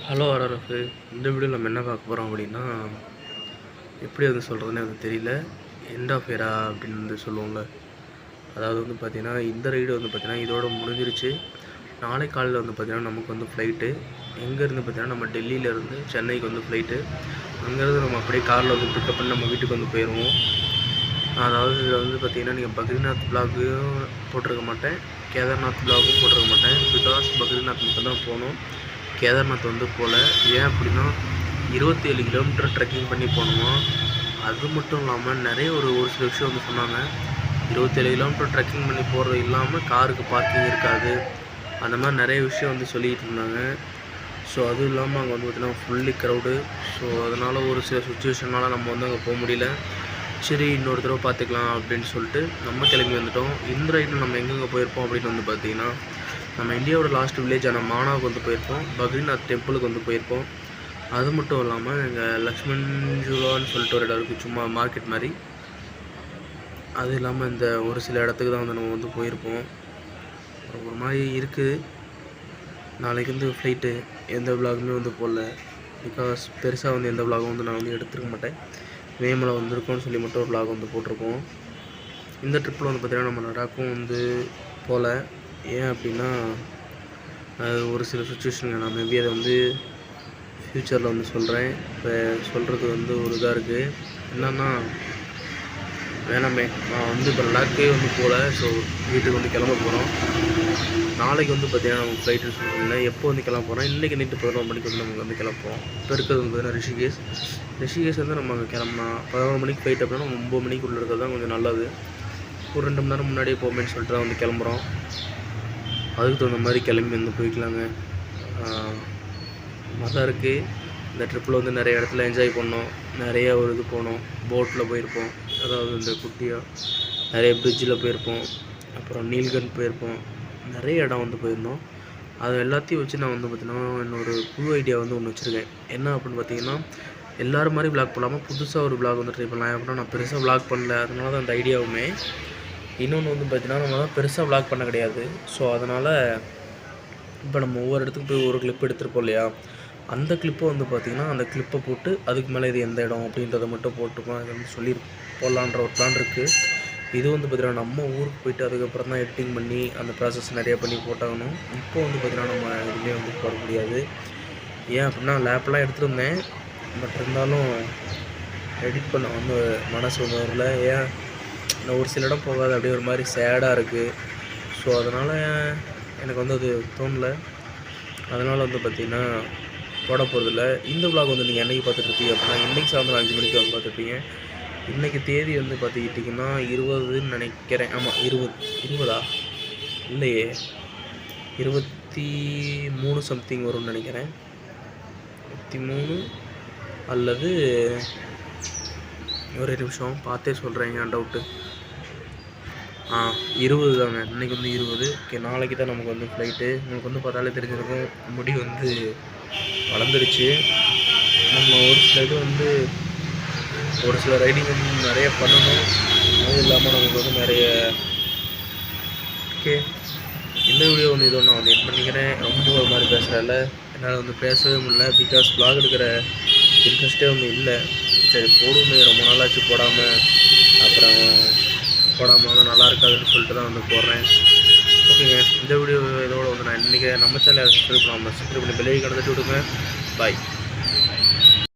Hello RRF. இந்த வீடியோவில் நம்ம என்ன பார்க்க போகிறோம் அப்படின்னா, எப்படி வந்து சொல்கிறதுன்னு எனக்கு தெரியல. எண்ட் ஆஃப் எரா அப்படின்னு வந்து சொல்லுவோம்ல. அதாவது வந்து பார்த்திங்கன்னா, இந்த ரைடு வந்து பார்த்திங்கன்னா இதோட முடிஞ்சிருச்சு. நாளை காலையில் வந்து பார்த்திங்கன்னா நமக்கு வந்து ஃப்ளைட்டு. எங்கேருந்து பார்த்திங்கன்னா நம்ம டெல்லியிலேருந்து சென்னைக்கு வந்து ஃப்ளைட்டு. அங்கேருந்து நம்ம அப்படியே காரில் வந்து பிக்கப் பண்ணி நம்ம வீட்டுக்கு வந்து போயிடுவோம். அதாவது இதில் வந்து பார்த்திங்கன்னா நீங்கள் பத்ரிநாத் வ்ளாகும் போட்டிருக்க மாட்டேன், கேதார்நாத் வ்ளாகும் போட்டிருக்க மாட்டேன். பிகாஸ் பத்ரிநாத் மட்டும் தான் போகணும், கேதார்நாத் வந்து போகல. ஏன் அப்படின்னா 27 கிலோமீட்டர் ட்ரெக்கிங் பண்ணி போகணுமா. அது மட்டும் இல்லாமல் நிறைய ஒரு சில விஷயம் வந்து சொன்னாங்க. 27 கிலோமீட்டர் ட்ரெக்கிங் பண்ணி போகிறது இல்லாமல் காருக்கு பார்க்கிங் இருக்காது, அந்த மாதிரி நிறைய விஷயம் வந்து சொல்லிக்கிட்டு இருந்தாங்க. ஸோ அதுவும் இல்லாமல் அங்கே வந்து பார்த்திங்கன்னா ஃபுல்லி க்ரௌடு. ஸோ அதனால் ஒரு சில சுச்சுவேஷனால் நம்ம வந்து அங்கே போக முடியல. சரி, இன்னொரு தடவை பார்த்துக்கலாம் அப்படின்னு சொல்லிட்டு நம்ம கிளம்பி வந்துட்டோம். இந்த ரைட்டில் நம்ம எங்கெங்கே போயிருப்போம் அப்படின்னு வந்து பார்த்திங்கன்னா, நம்ம இந்தியாவோட லாஸ்ட் வில்லேஜான மானாவுக்கு வந்து போயிருப்போம், பத்ரிநாத் டெம்பிளுக்கு வந்து போயிருப்போம். அது மட்டும் இல்லாமல் இங்கே லக்ஷ்மண் ஜூலான்னு சொல்லிட்டு ஒரு இடம் இருக்குது, சும்மா மார்க்கெட் மாதிரி. அது இல்லாமல் இந்த ஒரு சில இடத்துக்கு தான் வந்து நம்ம வந்து போயிருப்போம். ஒரு மாதிரி இருக்குது. நாளைக்கு வந்து ஃப்ளைட்டு. எந்த விலாகுமே வந்து போடல, பிகாஸ் பெருசாக வந்து எந்த விலாகும் வந்து நான் வந்து எடுத்துருக்க மாட்டேன். மேமலை வந்திருக்கோன்னு சொல்லி மட்டும் ஒரு விலாக் வந்து போட்டிருக்கோம். இந்த ட்ரிப்பில் வந்து பார்த்திங்கன்னா நம்ம லடாக்கும் வந்து போகல. ஏன் அப்படின்னா அது ஒரு சில சுச்சுவேஷனுங்க. நான் மேபி அதை வந்து ஃப்யூச்சரில் வந்து சொல்கிறேன். இப்போ சொல்கிறது வந்து ஒரு இதாக இருக்குது. என்னன்னா, வேணாமே, நான் வந்து இப்போ லடாக்கே வந்து போகல. ஸோ வீட்டுக்கு வந்து கிளம்ப போகிறோம். நாளைக்கு வந்து பார்த்திங்கன்னா நம்ம ஃப்ளைட்டுன்னு சொல்லியிருந்தேன். எப்போ வந்து கிளம்ப போகிறோம், இன்றைக்கி நைட்டு 11 மணிக்கு வந்து நமக்கு வந்து கிளம்புறோம். இப்போ இருக்கிறது வந்து பார்த்திங்கன்னா ரிஷிகேஷ் வந்து நம்ம அங்கே கிளம்புனா 11 மணிக்கு ஃப்ளைட் அப்படின்னா நம்ம 9 மணிக்குள்ளே இருக்கிறது தான் கொஞ்சம் நல்லது. ஒரு 2 மணி நேரம் முன்னாடியே போகுமேன்னு சொல்லிட்டு தான் வந்து கிளம்புறோம். அதுக்கு தகுந்த மாதிரி கிளம்பி வந்து போய்க்கலாங்க. மழை இருக்குது. இந்த ட்ரிப்பில் வந்து நிறைய இடத்துல என்ஜாய் பண்ணோம். நிறைய ஒரு இது போனோம், போட்டில் போயிருப்போம். அதாவது இந்த குட்டியாக நிறைய பிரிட்ஜில் போயிருப்போம். அப்புறம் நீல்கண்ட் போயிருப்போம். நிறைய இடம் வந்து போயிருந்தோம். அது எல்லாத்தையும் வச்சு நான் வந்து பார்த்திங்கன்னா இன்னொரு புது ஐடியா வந்து ஒன்று வச்சுருக்கேன். என்ன அப்படின்னு பார்த்திங்கன்னா, எல்லோரும் மாதிரி விளாக் போடாமல் புதுசாக ஒரு விளாக் வந்து ட்ரை பண்ணலாம். அப்படின்னா நான் பெருசாக விளாக் பண்ணல, அதனால தான் அந்த ஐடியாவுமே. இன்னொன்று வந்து பார்த்திங்கன்னா, நம்ம தான் பெருசாக விளாக் பண்ண கிடையாது. ஸோ அதனால் இப்போ நம்ம ஒவ்வொரு இடத்துக்கு போய் ஒரு கிளிப் எடுத்துருப்போம் இல்லையா, அந்த கிளிப்பை வந்து பார்த்திங்கன்னா அந்த கிளிப்பை போட்டு அதுக்கு மேலே இது எந்த இடம் அப்படின்றத மட்டும் போட்டுப்போம். அதை வந்து சொல்லி போடலான்ற ஒரு பிளான் இருக்குது. இது வந்து பார்த்திங்கன்னா நம்ம ஊருக்கு போய்ட்டு அதுக்கப்புறம் தான் எடிட்டிங் பண்ணி அந்த ப்ராசஸ் நிறையா பண்ணி போட்டாகணும். இப்போ வந்து பார்த்திங்கன்னா நம்ம எதுவுமே வந்து போட முடியாது. ஏன் அப்படின்னா லேப்லாம் எடுத்துருந்தேன், பட் இருந்தாலும் எடிட் பண்ண வந்து மனசு வந்து வரல. ஏன் நான் ஒரு சில இடம் போகாது, அப்படியே ஒரு மாதிரி சேடாக இருக்குது. ஸோ அதனால் எனக்கு வந்து அது தோணலை. அதனால் வந்து பார்த்திங்கன்னா போட போகிறதில்ல. இந்த விலாக் வந்து நீங்கள் என்றைக்கு பார்த்துட்ருப்பீங்க அப்படின்னா, இன்றைக்கி சாயந்தரம் 5 மணிக்கு வந்து பார்த்துருப்பீங்க. இன்றைக்கி தேதி வந்து பார்த்துக்கிட்டிங்கன்னா 20ன்னு நினைக்கிறேன். ஆமாம், 20 இல்லையே, 23 சம்திங் வரும்னு நினைக்கிறேன். 23 அல்லது ஒரே நிமிஷம் பார்த்தே சொல்கிறேங்க, டவுட்டு. 20 தாங்க. இன்றைக்கி வந்து 20. ஓகே, நாளைக்கு தான் நமக்கு வந்து ஃப்ளைட்டு. உங்களுக்கு வந்து பார்த்தாலே தெரிஞ்சிருக்கும், முடி வந்து வளர்ந்துருச்சு. நம்ம ஒரு சில இது வந்து ஒரு சில ரைடிங் வந்து நிறைய பண்ணணும். அது இல்லாமல் நமக்கு வந்து நிறைய ஓகே. இந்த வீடியோ வந்து இதோ நான் வந்து எட் பண்ணிக்கிறேன். ரொம்ப ஒரு மாதிரி பேசுகிறதில்ல, என்னால் வந்து பேசவே முடியல. பிகாஸ் vlog எடுக்கிற இன்ட்ரெஸ்ட்டே வந்து இல்லை. சரி போடுன்னு ரொம்ப நாளாச்சு போடாமல், அப்புறம் போடாமல் வந்து நல்லா இருக்காதுன்னு சொல்லிட்டு தான் வந்து போடுறேன். ஓகேங்க, இந்த வீடியோ இதோட வந்து நான் இன்றைக்கி நம்ம சேனலை சப்ஸ்கிரைப் பண்ணாமல் சப்ஸ்கிரைப் பண்ணி பெல் ஐகானை தட்டி விடுங்க. பாய்.